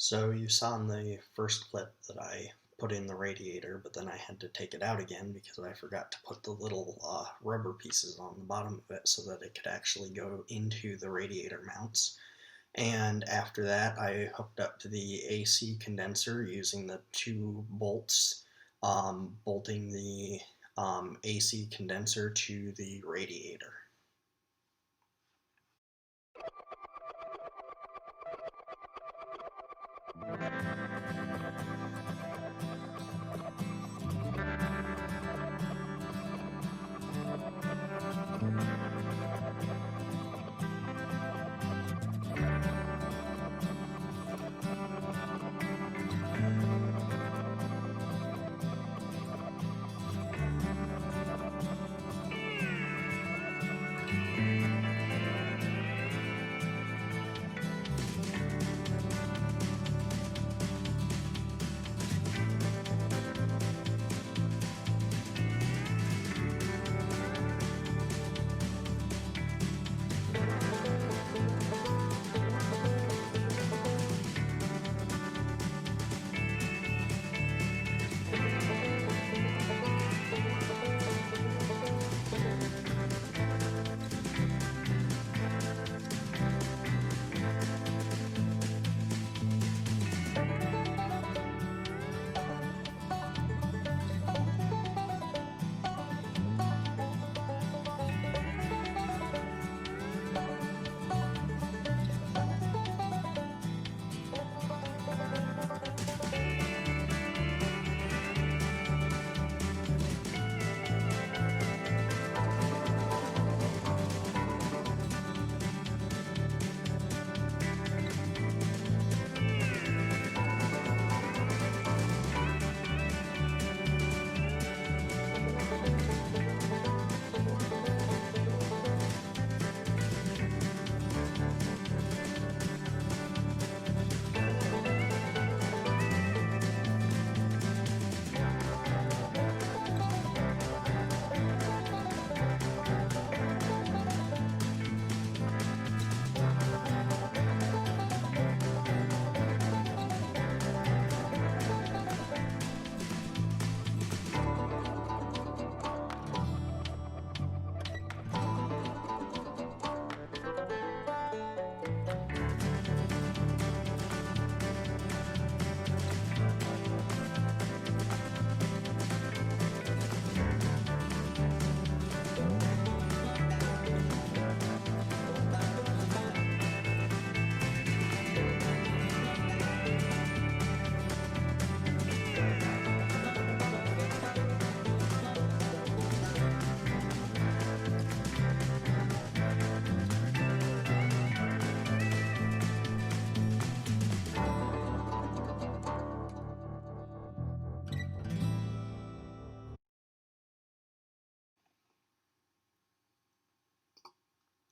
So you saw in the first clip that I put in the radiator, but then I had to take it out again because I forgot to put the little rubber pieces on the bottom of it so that it could actually go into the radiator mounts. And after that, I hooked up to the AC condenser using the two bolts, bolting the AC condenser to the radiator.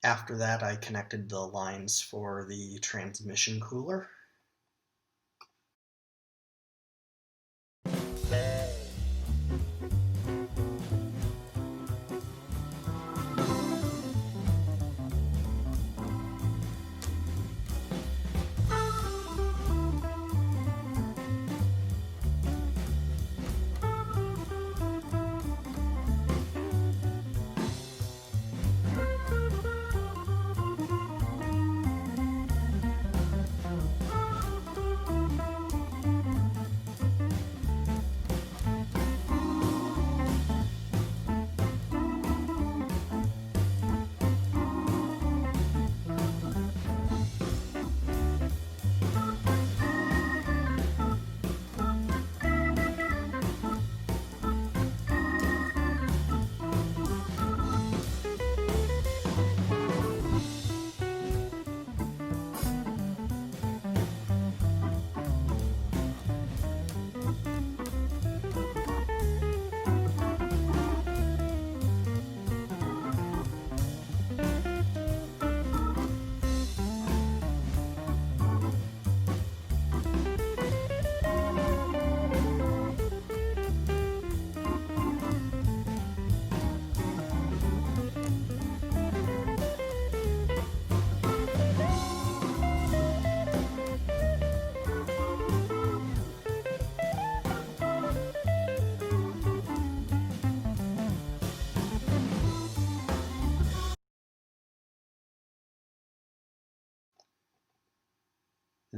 After that, I connected the lines for the transmission cooler.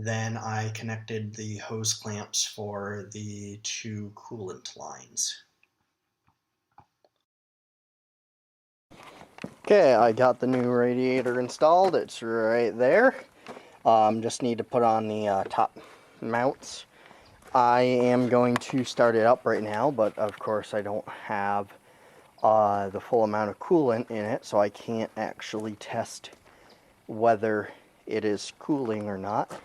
Then I connected the hose clamps for the 2 coolant lines. Okay, I got the new radiator installed. It's right there. Just need to put on the top mounts. I am going to start it up right now, but of course I don't have the full amount of coolant in it, so I can't actually test whether it is cooling or not.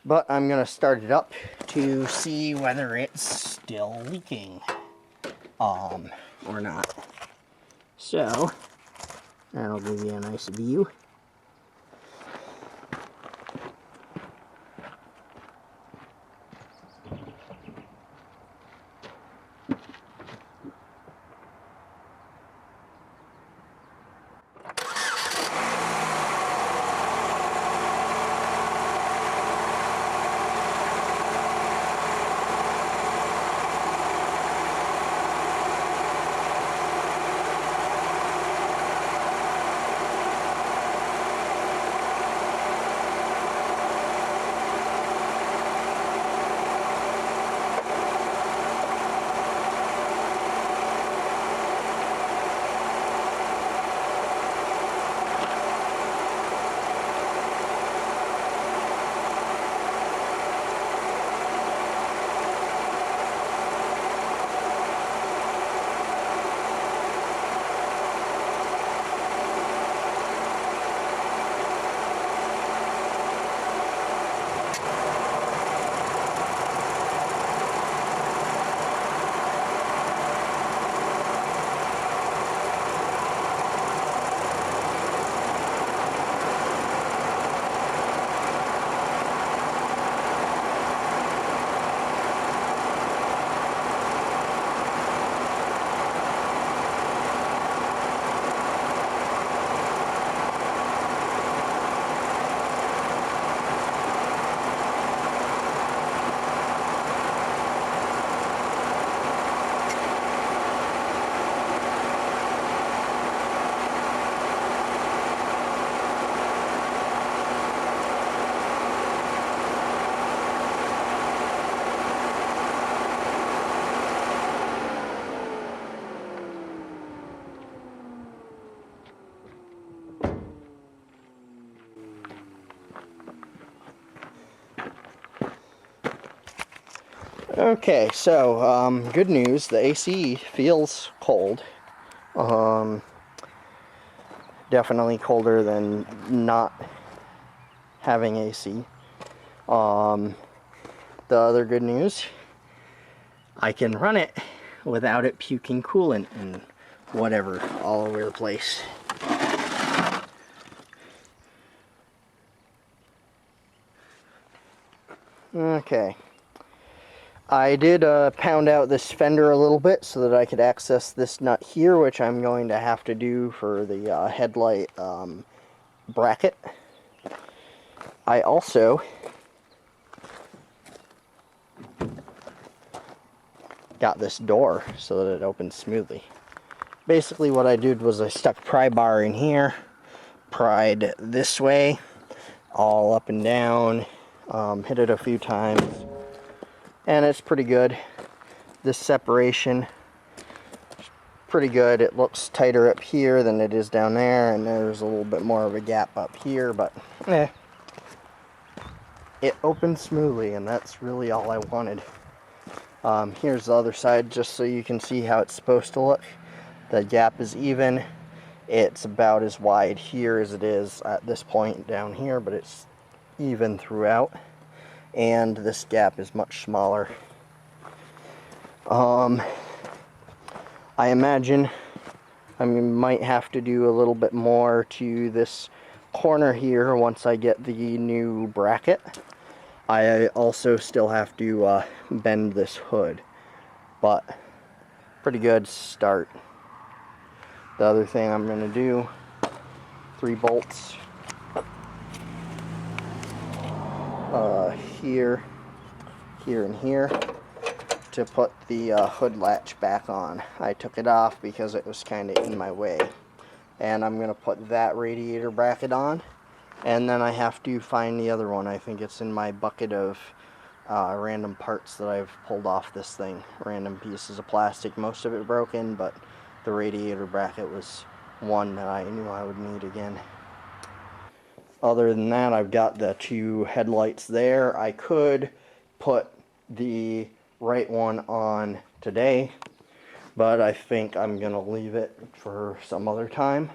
But I'm going to start it up to see whether it's still leaking or not. So, that'll give you a nice view. Okay, so good news, the AC feels cold. Definitely colder than not having AC. The other good news, I can run it without it puking coolant and whatever all over the place. Okay. I did pound out this fender a little bit so that I could access this nut here, which I'm going to have to do for the headlight bracket. I also got this door so that it opens smoothly. Basically what I did was I stuck pry bar in here, pried this way, all up and down, hit it a few times, and it's pretty good. This separation is pretty good. It looks tighter up here than it is down there, and there's a little bit more of a gap up here, but it opens smoothly, and that's really all I wanted. Here's the other side, just so you can see how it's supposed to look. The gap is even. It's about as wide here as it is at this point down here, but it's even throughout. And this gap is much smaller. I imagine I might have to do a little bit more to this corner here once I get the new bracket. I also still have to bend this hood, but pretty good start. The other thing I'm going to do, 3 bolts here, here, and here to put the hood latch back on. I took it off because it was kind of in my way. And I'm going to put that radiator bracket on, And then I have to find the other one. I think it's in my bucket of random parts that I've pulled off this thing. Random pieces of plastic, most of it broken, but the radiator bracket was one that I knew I would need again. Other than that, I've got the two headlights there. I could put the right one on today, but I think I'm gonna leave it for some other time.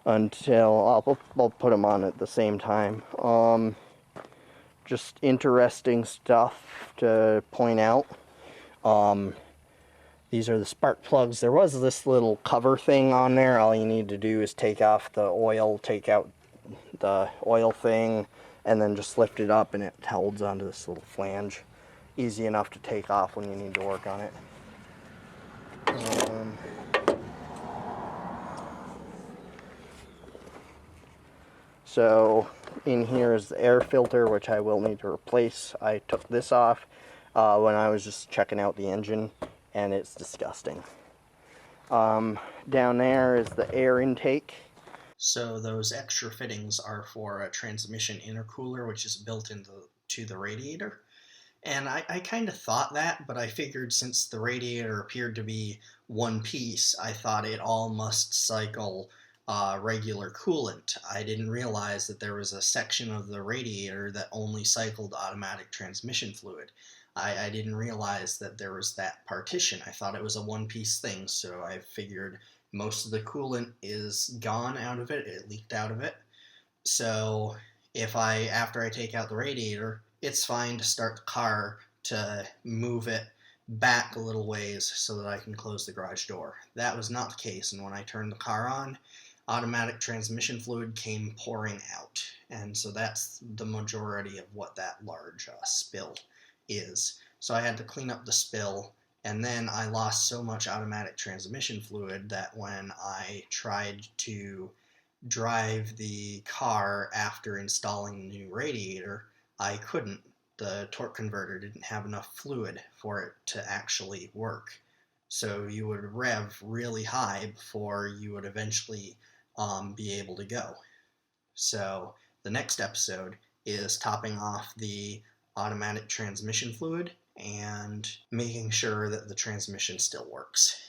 Until I'll put them on at the same time. Just interesting stuff to point out. These are the spark plugs. There was this little cover thing on there. All you need to do is take off the oil, take out the oil thing, and then just lift it up and it holds onto this little flange. Easy enough to take off when you need to work on it. So in here is the air filter, which I will need to replace. I took this off when I was just checking out the engine, and it's disgusting. Down there is the air intake. So those extra fittings are for a transmission intercooler, which is built into the radiator. And I kind of thought that, but I figured since the radiator appeared to be one piece, I thought it all must cycle regular coolant. I didn't realize that there was a section of the radiator that only cycled automatic transmission fluid. I didn't realize that there was that partition. I thought it was a one-piece thing, so I figured most of the coolant is gone out of it. It leaked out of it. So after I take out the radiator, it's fine to start the car to move it back a little ways so that I can close the garage door. That was not the case, and when I turned the car on, automatic transmission fluid came pouring out. And so that's the majority of what that large spill is. So I had to clean up the spill, and then I lost so much automatic transmission fluid that when I tried to drive the car after installing the new radiator, I couldn't. The torque converter didn't have enough fluid for it to actually work. So you would rev really high before you would eventually be able to go. So the next episode is topping off the automatic transmission fluid and making sure that the transmission still works.